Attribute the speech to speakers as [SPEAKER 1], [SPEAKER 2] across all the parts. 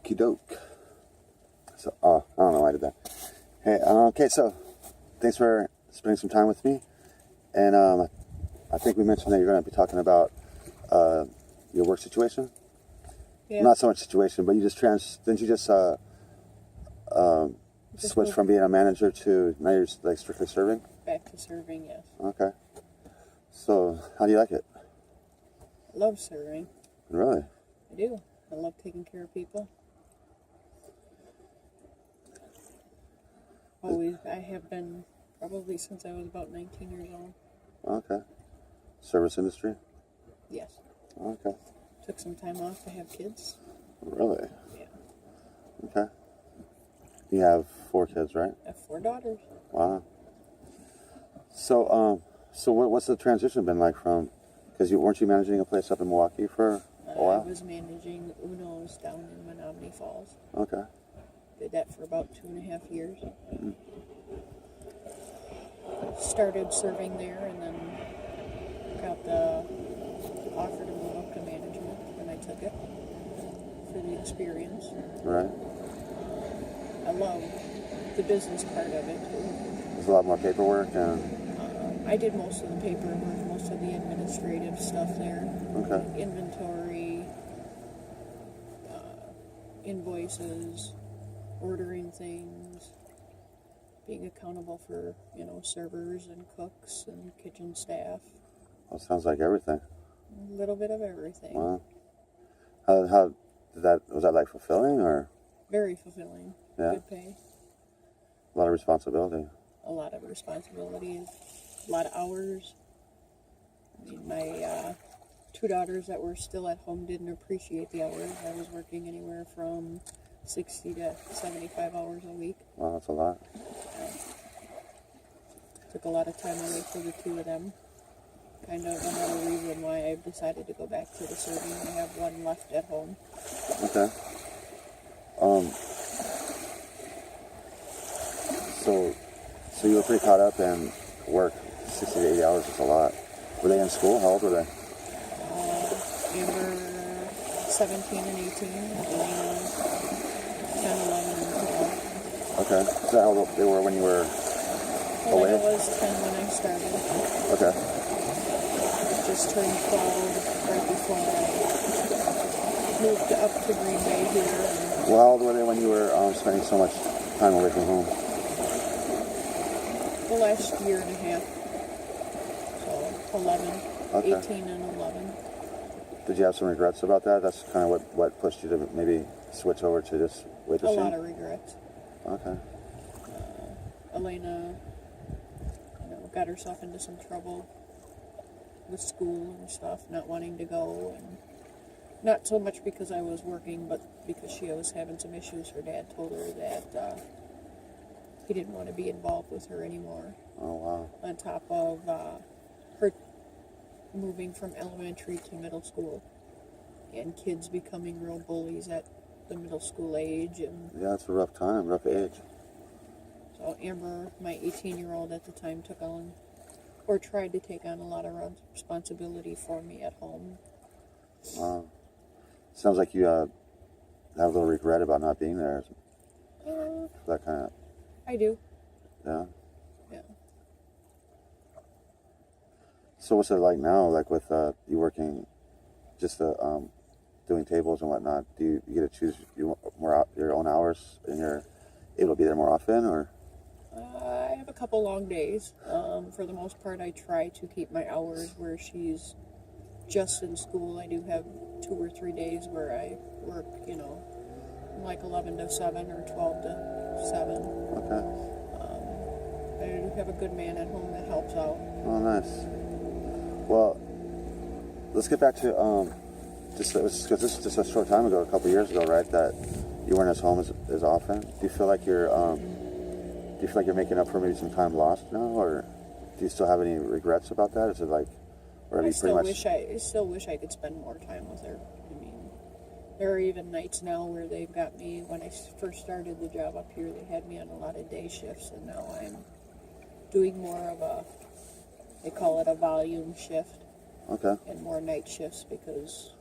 [SPEAKER 1] Okie doke. So, I don't know why I did that. Hey, okay, so thanks for spending some time with me. And I think we mentioned that you're going to be talking about your work situation.
[SPEAKER 2] Yeah.
[SPEAKER 1] Not so much situation, but didn't you just switch from being a manager to now you're like strictly serving?
[SPEAKER 2] Back to serving, yes.
[SPEAKER 1] Okay. So, how do you like it?
[SPEAKER 2] I love serving.
[SPEAKER 1] Really?
[SPEAKER 2] I do. I love taking care of people. Always. I have been probably since I was about 19 years old.
[SPEAKER 1] Okay. Service industry?
[SPEAKER 2] Yes.
[SPEAKER 1] Okay.
[SPEAKER 2] Took some time off to have kids.
[SPEAKER 1] Really?
[SPEAKER 2] Yeah.
[SPEAKER 1] Okay. You have 4 kids, right?
[SPEAKER 2] I have 4 daughters.
[SPEAKER 1] Wow. So, what's the transition been like from? Because weren't you managing a place up in Milwaukee for a while?
[SPEAKER 2] I was managing Uno's down in Menominee Falls.
[SPEAKER 1] Okay.
[SPEAKER 2] Did that for about 2.5 years.
[SPEAKER 1] Mm-hmm.
[SPEAKER 2] Started serving there and then got the offer to move up to management, and I took it for the experience.
[SPEAKER 1] Right.
[SPEAKER 2] I love the business part of it.
[SPEAKER 1] There's a lot more paperwork and.
[SPEAKER 2] I did most of the paperwork, most of the administrative stuff there.
[SPEAKER 1] Okay.
[SPEAKER 2] Inventory, invoices, ordering things, being accountable for, servers and cooks and kitchen staff.
[SPEAKER 1] Well, sounds like everything.
[SPEAKER 2] A little bit of everything.
[SPEAKER 1] Wow. How was that like fulfilling or?
[SPEAKER 2] Very fulfilling.
[SPEAKER 1] Yeah.
[SPEAKER 2] Good pay.
[SPEAKER 1] A lot of responsibility.
[SPEAKER 2] A lot of responsibility. A lot of hours. I mean, my 2 daughters that were still at home didn't appreciate the hours. I was working anywhere from 60 to 75 hours a week.
[SPEAKER 1] Wow, that's a lot.
[SPEAKER 2] Took a lot of time away for the 2 of them. Kind of another reason why I've decided to go back to the serving. I have 1 left at home.
[SPEAKER 1] Okay. So you were pretty caught up in work. 60 to 80 hours is a lot. Were they in school? How old were they?
[SPEAKER 2] Amber, 17 and 18. Elena, 10, 11, and 12.
[SPEAKER 1] Okay. Is that how old they were when you were away?
[SPEAKER 2] Elena was 10 when I started.
[SPEAKER 1] Okay.
[SPEAKER 2] Just turned 12 right before I moved up to Green Bay here. And
[SPEAKER 1] Well, how old were they when you were spending so much time away from home?
[SPEAKER 2] the last year and a half. So 11,
[SPEAKER 1] Okay.
[SPEAKER 2] 18 and 11.
[SPEAKER 1] Did you have some regrets about that? That's kind of what pushed you to maybe switch over to this
[SPEAKER 2] A
[SPEAKER 1] waitressing?
[SPEAKER 2] lot of regrets.
[SPEAKER 1] Okay.
[SPEAKER 2] Elena, got herself into some trouble with school and stuff, not wanting to go, and not so much because I was working, but because she was having some issues. Her dad told her that he didn't want to be involved with her anymore.
[SPEAKER 1] Oh, wow.
[SPEAKER 2] On top of her moving from elementary to middle school, and kids becoming real bullies at the middle school age, and
[SPEAKER 1] Yeah, it's a rough time, rough age.
[SPEAKER 2] so Amber, my 18-year-old at the time, took on, or tried to take on, a lot of responsibility for me at home.
[SPEAKER 1] Wow. Sounds like you have a little regret about not being there. That kind of,
[SPEAKER 2] I do.
[SPEAKER 1] yeah.
[SPEAKER 2] Yeah.
[SPEAKER 1] So what's it like now, like with you working just doing tables and whatnot? Do you get to choose your own hours and you're able to be there more often, or?
[SPEAKER 2] I have a couple long days. For the most part, I try to keep my hours where she's just in school. I do have 2 or 3 days where I work, like 11 to 7 or 12 to 7.
[SPEAKER 1] Okay.
[SPEAKER 2] I do have a good man at home that helps out.
[SPEAKER 1] Oh, nice. Well, let's get back to because this is just a short time ago, a couple years ago, right? That you weren't as home as often. Do you feel like you're making up for maybe some time lost now, or do you still have any regrets about that? Is it like, or have
[SPEAKER 2] I
[SPEAKER 1] you pretty much?
[SPEAKER 2] still wish I could spend more time with her. I mean, there are even nights now where they've got me. When I first started the job up here, they had me on a lot of day shifts, and now I'm doing more of they call it a volume shift.
[SPEAKER 1] Okay.
[SPEAKER 2] And more night shifts because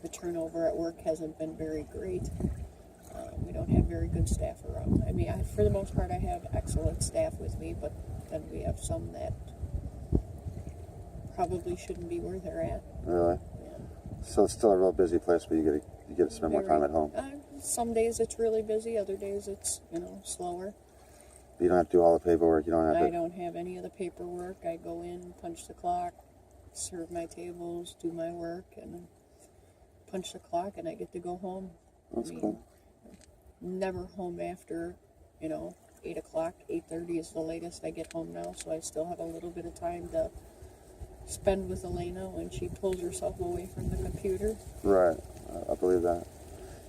[SPEAKER 2] the turnover at work hasn't been very great. We don't have very good staff around. I mean, for the most part, I have excellent staff with me, but then we have some that probably shouldn't be where they're at.
[SPEAKER 1] Really?
[SPEAKER 2] Yeah.
[SPEAKER 1] So it's still a real busy place, but you get to spend more time at home.
[SPEAKER 2] Some days it's really busy. Other days it's slower.
[SPEAKER 1] You don't have to do all the paperwork. You don't have
[SPEAKER 2] I
[SPEAKER 1] to.
[SPEAKER 2] don't have any of the paperwork. I go in, punch the clock, serve my tables, do my work, and punch the clock, and I get to go home.
[SPEAKER 1] That's cool.
[SPEAKER 2] Never home after, 8 o'clock, 8:30 is the latest I get home now, so I still have a little bit of time to spend with Elena when she pulls herself away from the computer.
[SPEAKER 1] Right. I believe that.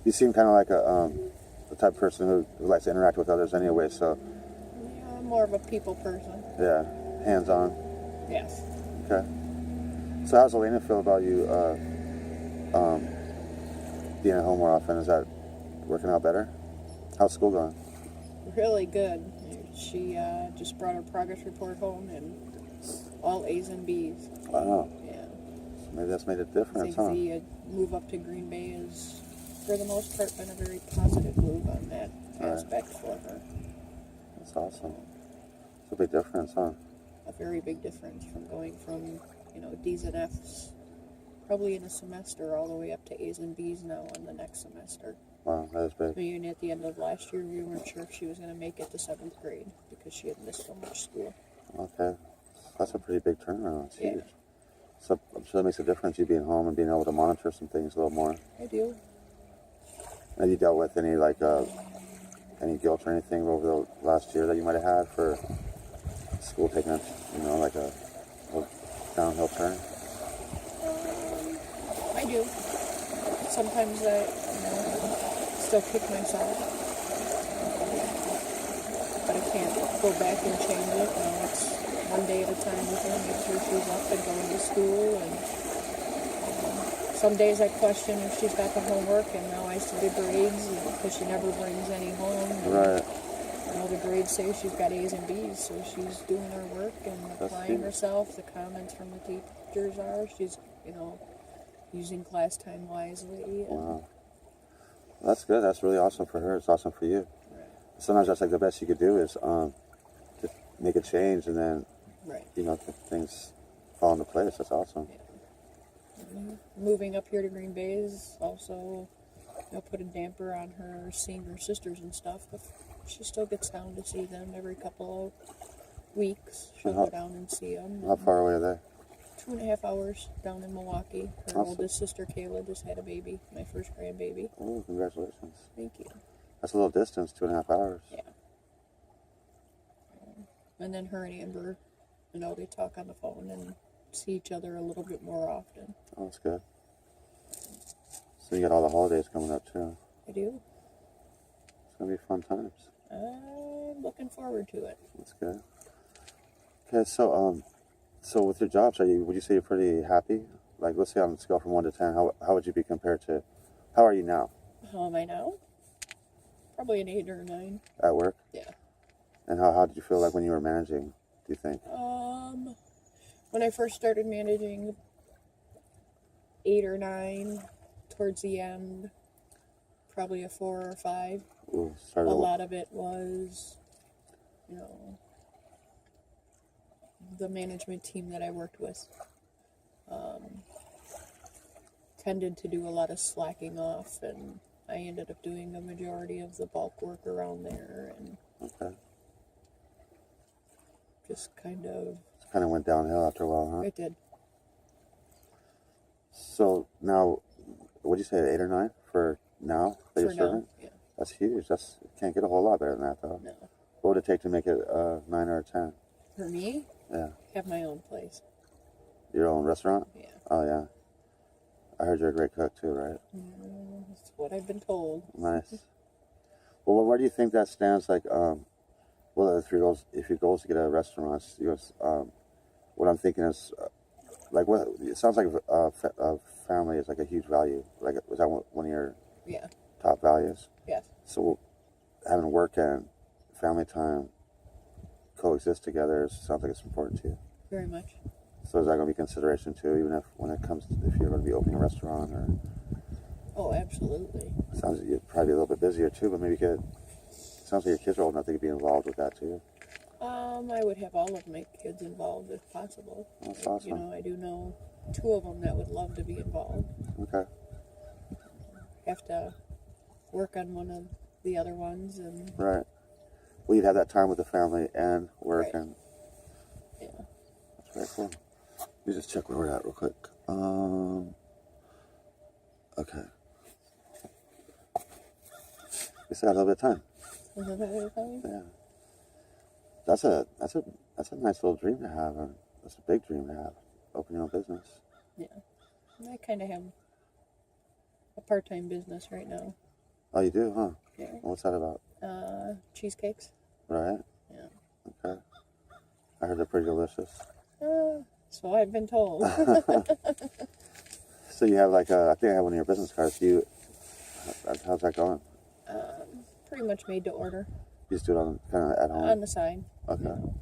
[SPEAKER 1] You seem kind of like the type of person who likes to interact with others anyway, so.
[SPEAKER 2] Yeah, I'm more of a people person.
[SPEAKER 1] Yeah. Hands-on.
[SPEAKER 2] Yes.
[SPEAKER 1] Okay. So how's Elena feel about you being at home more often? Is that working out better? How's school going?
[SPEAKER 2] Really good. She just brought her progress report home and all A's and B's.
[SPEAKER 1] Wow.
[SPEAKER 2] Yeah.
[SPEAKER 1] So maybe that's made a
[SPEAKER 2] I
[SPEAKER 1] difference,
[SPEAKER 2] think
[SPEAKER 1] huh?
[SPEAKER 2] the move up to Green Bay has, for the most part, been a very positive move on that aspect for her.
[SPEAKER 1] That's awesome. It's a big difference, huh?
[SPEAKER 2] A very big difference from going from, D's and F's probably in a semester all the way up to A's and B's now on the next semester.
[SPEAKER 1] Wow, that is big.
[SPEAKER 2] I mean, at the end of last year, we weren't sure if she was going to make it to 7th grade because she had missed so much school.
[SPEAKER 1] Okay. That's a pretty big turnaround. It's
[SPEAKER 2] Yeah.
[SPEAKER 1] huge. So I'm sure that makes a difference, you being home and being able to monitor some things a little more.
[SPEAKER 2] I do.
[SPEAKER 1] Have you dealt with any, any guilt or anything over the last year that you might have had for school taking a, like a downhill turn?
[SPEAKER 2] I do. Sometimes I, still kick myself. But I can't go back and change it. It's one day at a time with her, make sure she's up and going to school. And some days I question if she's got the homework, and now I see the grades because she never brings any home. And,
[SPEAKER 1] Right.
[SPEAKER 2] the grades say she's got A's and B's, so she's doing her work and applying herself. The comments from the teachers are she's, using class time wisely. And,
[SPEAKER 1] Wow. That's good. That's really awesome for her. It's awesome for you.
[SPEAKER 2] right.
[SPEAKER 1] Sometimes that's like the best you could do is just make a change and then,
[SPEAKER 2] Right.
[SPEAKER 1] things fall into place. That's awesome.
[SPEAKER 2] Moving up here to Green Bay is also put a damper on her seeing her sisters and stuff, but she still gets down to see them every couple of weeks. She'll go down and see them.
[SPEAKER 1] How far away are they?
[SPEAKER 2] 2.5 hours down in Milwaukee. Her
[SPEAKER 1] Awesome.
[SPEAKER 2] oldest sister Kayla just had a baby, my first grandbaby.
[SPEAKER 1] Oh, congratulations.
[SPEAKER 2] Thank you.
[SPEAKER 1] That's a little distance, 2.5 hours.
[SPEAKER 2] Yeah. And then her and Amber, they talk on the phone and see each other a little bit more often.
[SPEAKER 1] Oh, that's good. So you got all the holidays coming up too.
[SPEAKER 2] I do.
[SPEAKER 1] It's gonna be fun times.
[SPEAKER 2] I'm looking forward to it.
[SPEAKER 1] That's good. Okay, so with your jobs, would you say you're pretty happy? Like, let's say on a scale from 1 to 10, how would you be compared to? How are you now
[SPEAKER 2] How am I now? Probably an 8 or a 9.
[SPEAKER 1] at work?
[SPEAKER 2] Yeah.
[SPEAKER 1] And how did you feel like when you were managing? Do you think?
[SPEAKER 2] When I first started managing, 8 or 9. Towards the end, probably a 4 or 5.
[SPEAKER 1] Ooh,
[SPEAKER 2] A lot of it was, the management team that I worked with tended to do a lot of slacking off, and I ended up doing a majority of the bulk work around there, and
[SPEAKER 1] Okay.
[SPEAKER 2] just kind of,
[SPEAKER 1] It kind of went downhill after a while, huh?
[SPEAKER 2] it did.
[SPEAKER 1] So now, what'd you say, 8 or 9 for now that you're
[SPEAKER 2] For now,
[SPEAKER 1] serving?
[SPEAKER 2] yeah.
[SPEAKER 1] That's huge. Can't get a whole lot better than that, though.
[SPEAKER 2] No.
[SPEAKER 1] What would it take to make it a 9 or a 10?
[SPEAKER 2] For me,
[SPEAKER 1] Yeah.
[SPEAKER 2] have my own place.
[SPEAKER 1] Your own restaurant?
[SPEAKER 2] Yeah.
[SPEAKER 1] Oh, yeah. I heard you're a great cook, too, right?
[SPEAKER 2] That's what I've been told.
[SPEAKER 1] Nice. Well, where do you think that stands? Like, well, if your goals to get a restaurant, what I'm thinking is, what it sounds like a family is like a huge value. Like, was that one of your
[SPEAKER 2] Yeah.
[SPEAKER 1] top values?
[SPEAKER 2] Yes.
[SPEAKER 1] So, having work and family time coexist together sounds like it's important to you.
[SPEAKER 2] Very much.
[SPEAKER 1] So, is that going to be consideration too, even if you're going to be opening a restaurant or?
[SPEAKER 2] Oh, absolutely.
[SPEAKER 1] Sounds like you're probably a little bit busier too, but maybe you could. Sounds like your kids are old enough they could be involved with that too.
[SPEAKER 2] I would have all of my kids involved if possible.
[SPEAKER 1] That's awesome.
[SPEAKER 2] You know, I do know 2 of them that would love to be involved.
[SPEAKER 1] Okay.
[SPEAKER 2] Have to work on one of the other ones, and
[SPEAKER 1] Right. Well, you'd have that time with the family and work,
[SPEAKER 2] Right.
[SPEAKER 1] and
[SPEAKER 2] yeah.
[SPEAKER 1] that's very cool. Let me just check where we're at real quick. Okay. We still got a little bit of time. Yeah. That's a nice little dream to have. That's a big dream to have. Open your own business.
[SPEAKER 2] Yeah. I kind of have a part-time business right now.
[SPEAKER 1] Oh, you do, huh?
[SPEAKER 2] Yeah.
[SPEAKER 1] What's that about?
[SPEAKER 2] Cheesecakes.
[SPEAKER 1] Right.
[SPEAKER 2] Yeah.
[SPEAKER 1] Okay. I heard they're pretty delicious.
[SPEAKER 2] So I've been told.
[SPEAKER 1] So you have like I think I have one of your business cards. How's that going?
[SPEAKER 2] Pretty much made to order.
[SPEAKER 1] You just do it on kind of at home.
[SPEAKER 2] On the side.
[SPEAKER 1] Okay.
[SPEAKER 2] You know.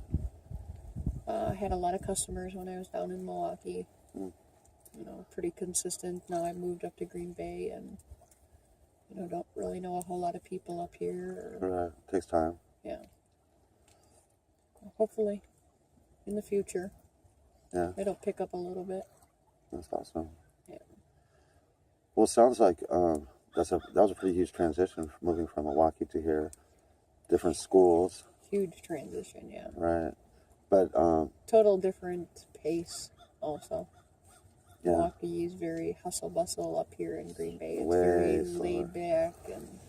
[SPEAKER 2] I had a lot of customers when I was down in Milwaukee.
[SPEAKER 1] Mm.
[SPEAKER 2] You know, pretty consistent. Now I moved up to Green Bay, and you know, don't really know a whole lot of people up here.
[SPEAKER 1] Right. Takes time.
[SPEAKER 2] Yeah. Hopefully, in the future,
[SPEAKER 1] Yeah.
[SPEAKER 2] it'll pick up a little bit.
[SPEAKER 1] That's awesome.
[SPEAKER 2] Yeah.
[SPEAKER 1] Well, it sounds like that was a pretty huge transition from moving from Milwaukee to here. Different schools.
[SPEAKER 2] Huge transition, yeah.
[SPEAKER 1] Right. But
[SPEAKER 2] Total different pace, also.
[SPEAKER 1] yeah.
[SPEAKER 2] Milwaukee is very hustle bustle. Up here in Green Bay, it's
[SPEAKER 1] Way
[SPEAKER 2] very
[SPEAKER 1] slower.
[SPEAKER 2] laid back and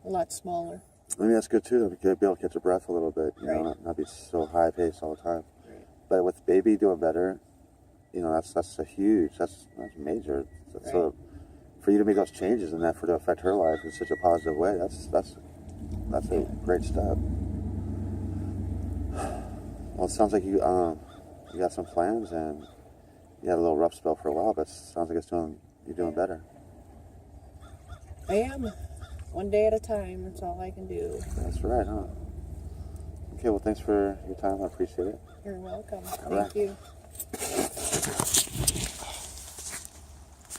[SPEAKER 2] a lot smaller.
[SPEAKER 1] Maybe that's good too. To be able to catch your breath a little bit. You
[SPEAKER 2] Right.
[SPEAKER 1] know, not be so high paced all the time.
[SPEAKER 2] Right.
[SPEAKER 1] But with baby doing better, you know, that's major. So for you to make those changes and that for to affect her life in such a positive way, that's a great step. Well, it sounds like you got some plans, and you had a little rough spell for a while, but it sounds like you're doing better.
[SPEAKER 2] I am. One day at a time. That's all I can do.
[SPEAKER 1] That's right, huh? Okay, well, thanks for your time. I appreciate it.
[SPEAKER 2] You're welcome.
[SPEAKER 1] All right.
[SPEAKER 2] Thank you.